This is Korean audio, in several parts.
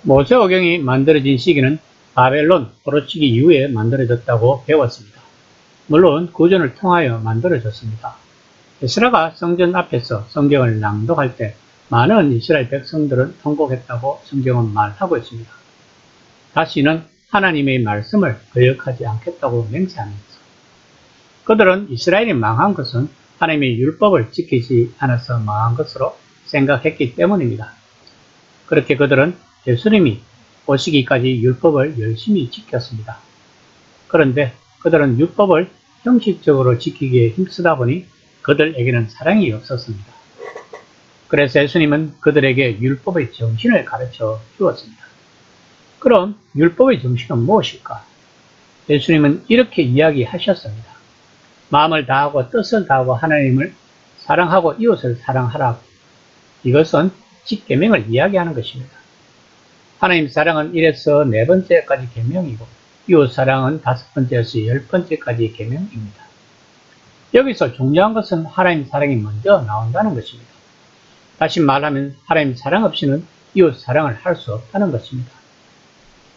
모세오경이 만들어진 시기는 바벨론 포로치기 이후에 만들어졌다고 배웠습니다. 물론 구전을 통하여 만들어졌습니다. 에스라가 성전 앞에서 성경을 낭독할 때 많은 이스라엘 백성들은 통곡했다고 성경은 말하고 있습니다. 다시는 하나님의 말씀을 거역하지 않겠다고 맹세하면서 그들은 이스라엘이 망한 것은 하나님의 율법을 지키지 않아서 망한 것으로 생각했기 때문입니다. 그렇게 그들은 예수님이 오시기까지 율법을 열심히 지켰습니다. 그런데 그들은 율법을 형식적으로 지키기에 힘쓰다 보니 그들에게는 사랑이 없었습니다. 그래서 예수님은 그들에게 율법의 정신을 가르쳐 주었습니다. 그럼 율법의 정신은 무엇일까? 예수님은 이렇게 이야기하셨습니다. 마음을 다하고 뜻을 다하고 하나님을 사랑하고 이웃을 사랑하라. 이것은 십계명을 이야기하는 것입니다. 하나님 사랑은 1에서 4번째까지 계명이고 이웃 사랑은 5번째에서 10번째까지 계명입니다. 여기서 중요한 것은 하나님 사랑이 먼저 나온다는 것입니다. 다시 말하면 하나님 사랑 없이는 이웃 사랑을 할 수 없다는 것입니다.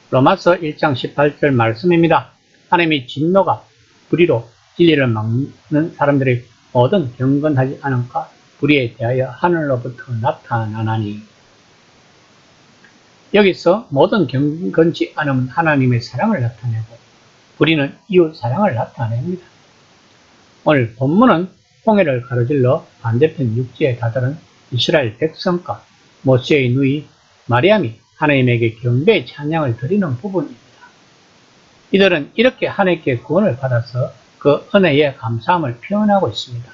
로마서 1장 18절 말씀입니다. 하나님의 진노가 불의로 진리를 막는 사람들이 모든 경건하지 않은가 불의에 대하여 하늘로부터 나타나나니. 여기서 모든 경건치 않음은 하나님의 사랑을 나타내고 불의는 이웃 사랑을 나타냅니다. 오늘 본문은 홍해를 가로질러 반대편 육지에 다다른 이스라엘 백성과 모세의 누이 마리암이 하나님에게 경배의 찬양을 드리는 부분입니다. 이들은 이렇게 하나님께 구원을 받아서 그 은혜에 감사함을 표현하고 있습니다.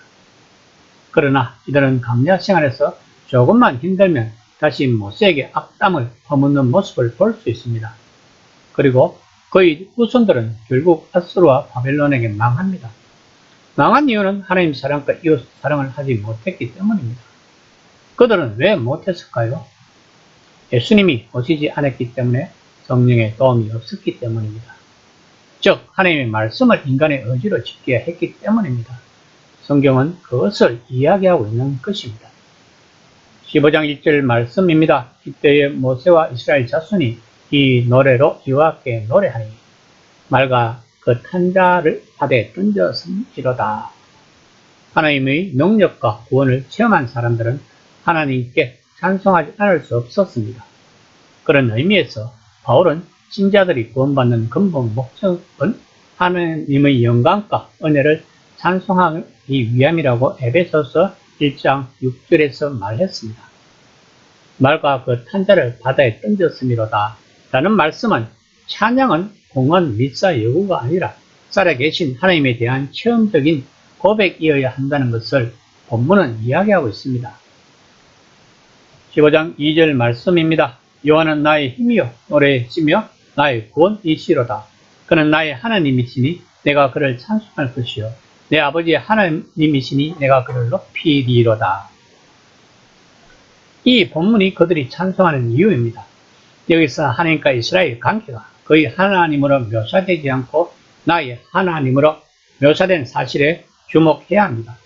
그러나 이들은 광야 생활에서 조금만 힘들면 다시 모세에게 악담을 퍼붓는 모습을 볼 수 있습니다. 그리고 그의 후손들은 결국 아수르와 바벨론에게 망합니다. 망한 이유는 하나님 사랑과 이웃 사랑을 하지 못했기 때문입니다. 그들은 왜 못했을까요? 예수님이 오시지 않았기 때문에 성령의 도움이 없었기 때문입니다. 즉 하나님의 말씀을 인간의 의지로 지켜야 했기 때문입니다. 성경은 그것을 이야기하고 있는 것입니다. 15장 1절 말씀입니다. 이때에 모세와 이스라엘 자손이 이 노래로 여호와께 노래하니 말과 그 탄자를 바다에 던졌음이로다. 하나님의 능력과 구원을 체험한 사람들은 하나님께 찬송하지 않을 수 없었습니다. 그런 의미에서 바울은 신자들이 구원받는 근본 목적은 하나님의 영광과 은혜를 찬송하기 위함이라고 에베소서 1장 6절에서 말했습니다. 말과 그 탄자를 바다에 던졌음이로다 라는 말씀은 찬양은 공헌 미사 여구가 아니라 살아계신 하나님에 대한 체험적인 고백이어야 한다는 것을 본문은 이야기하고 있습니다. 15장 2절 말씀입니다. 여호와는 나의 힘이요 노래시며 나의 구원이시로다. 그는 나의 하나님이시니 내가 그를 찬송할 것이요 내 아버지의 하나님이시니 내가 그를 높이리로다. 이 본문이 그들이 찬송하는 이유입니다. 여기서 하나님과 이스라엘 관계가 거의 하나님으로 묘사되지 않고 나의 하나님으로 묘사된 사실에 주목해야 합니다.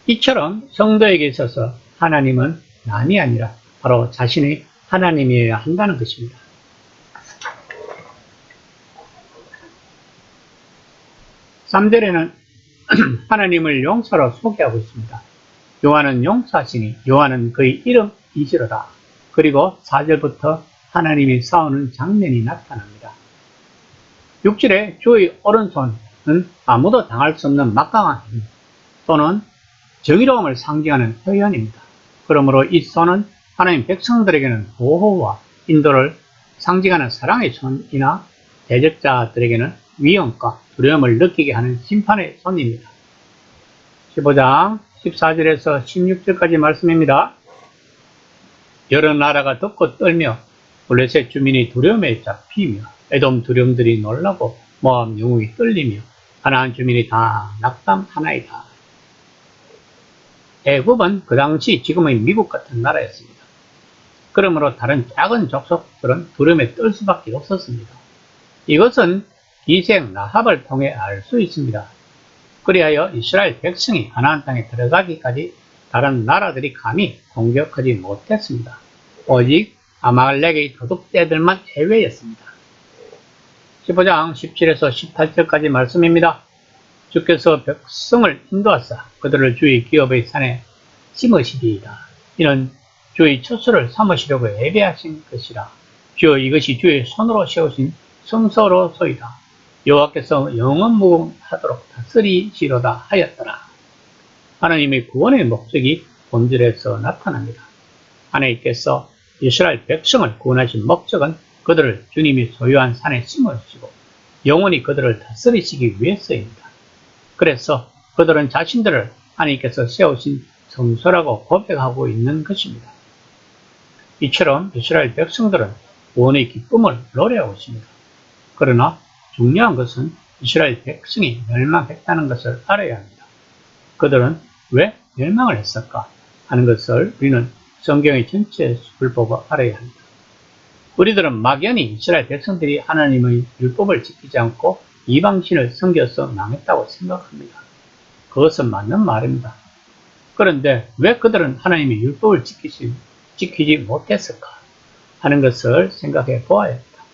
이처럼 성도에게 있어서 하나님은 남이 아니라 바로 자신의 하나님이어야 한다는 것입니다. 3절에는 하나님을 용사로 소개하고 있습니다. 여호와는 용사시니 여호와는 그의 이름이시로다. 그리고 4절부터 하나님이 싸우는 장면이 나타납니다. 6절에 주의 오른손은 아무도 당할 수 없는 막강한 힘 또는 정의로움을 상징하는 표현입니다. 그러므로 이 손은 하나님 백성들에게는 보호와 인도를 상징하는 사랑의 손이나 대적자들에게는 위험과 두려움을 느끼게 하는 심판의 손입니다. 15장 14절에서 16절까지 말씀입니다. 여러 나라가 듣고 떨며 블레셋 주민이 두려움에 잡히며 에돔 두령들이 놀라고 모압 영웅이 떨리며 가나안 주민이 다 낙담하나이다. 애굽은 그 당시 지금의 미국 같은 나라였습니다. 그러므로 다른 작은 족속들은 두려움에 떨 수밖에 없었습니다. 이것은 기생 라합을 통해 알 수 있습니다. 그리하여 이스라엘 백성이 가나안 땅에 들어가기까지 다른 나라들이 감히 공격하지 못했습니다. 오직 아말렉의 도둑떼들만 예외였습니다. 15장 17에서 18절까지 말씀입니다. 주께서 백성을 인도하사 그들을 주의 기업의 산에 심으시리이다. 이는 주의 처소를 삼으시려고 예배하신 것이라. 주여 이것이 주의 손으로 세우신 성소로소이다. 여호와께서 영원무궁하도록 다스리시로다 하였더라. 하나님의 구원의 목적이 본질에서 나타납니다. 하나님께서 이스라엘 백성을 구원하신 목적은 그들을 주님이 소유한 산에 심으시고 영원히 그들을 다스리시기 위해서입니다. 그래서 그들은 자신들을 하나님께서 세우신 성소라고 고백하고 있는 것입니다. 이처럼 이스라엘 백성들은 구원의 기쁨을 노래하고 있습니다. 그러나 중요한 것은 이스라엘 백성이 멸망했다는 것을 알아야 합니다. 그들은 왜 멸망을 했을까 하는 것을 우리는 성경의 전체 숲을 보고 알아야 합니다. 우리들은 막연히 이스라엘 백성들이 하나님의 율법을 지키지 않고 이방신을 섬겨서 망했다고 생각합니다. 그것은 맞는 말입니다. 그런데 왜 그들은 하나님의 율법을 지키지 못했을까 하는 것을 생각해 보아야 합니다.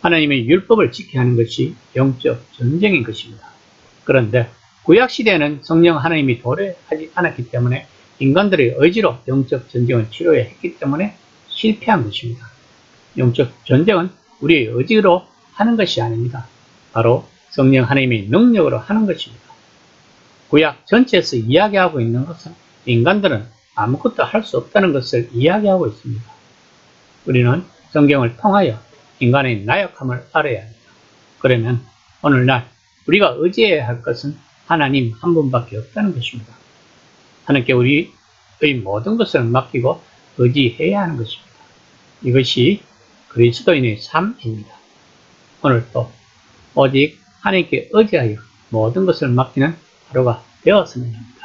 하나님의 율법을 지켜야 하는 것이 영적 전쟁인 것입니다. 그런데 구약시대에는 성령 하나님이 도래하지 않았기 때문에 인간들의 의지로 영적 전쟁을 치료해야 했기 때문에 실패한 것입니다. 영적 전쟁은 우리의 의지로 하는 것이 아닙니다. 바로 성령 하나님의 능력으로 하는 것입니다. 구약 전체에서 이야기하고 있는 것은 인간들은 아무것도 할 수 없다는 것을 이야기하고 있습니다. 우리는 성경을 통하여 인간의 나약함을 알아야 합니다. 그러면 오늘날 우리가 의지해야 할 것은 하나님 한 분밖에 없다는 것입니다. 하나님께 우리의 모든 것을 맡기고 의지해야 하는 것입니다. 이것이 그리스도인의 삶입니다. 오늘도 오직 하나님께 의지하여 모든 것을 맡기는 하루가 되었으면 합니다.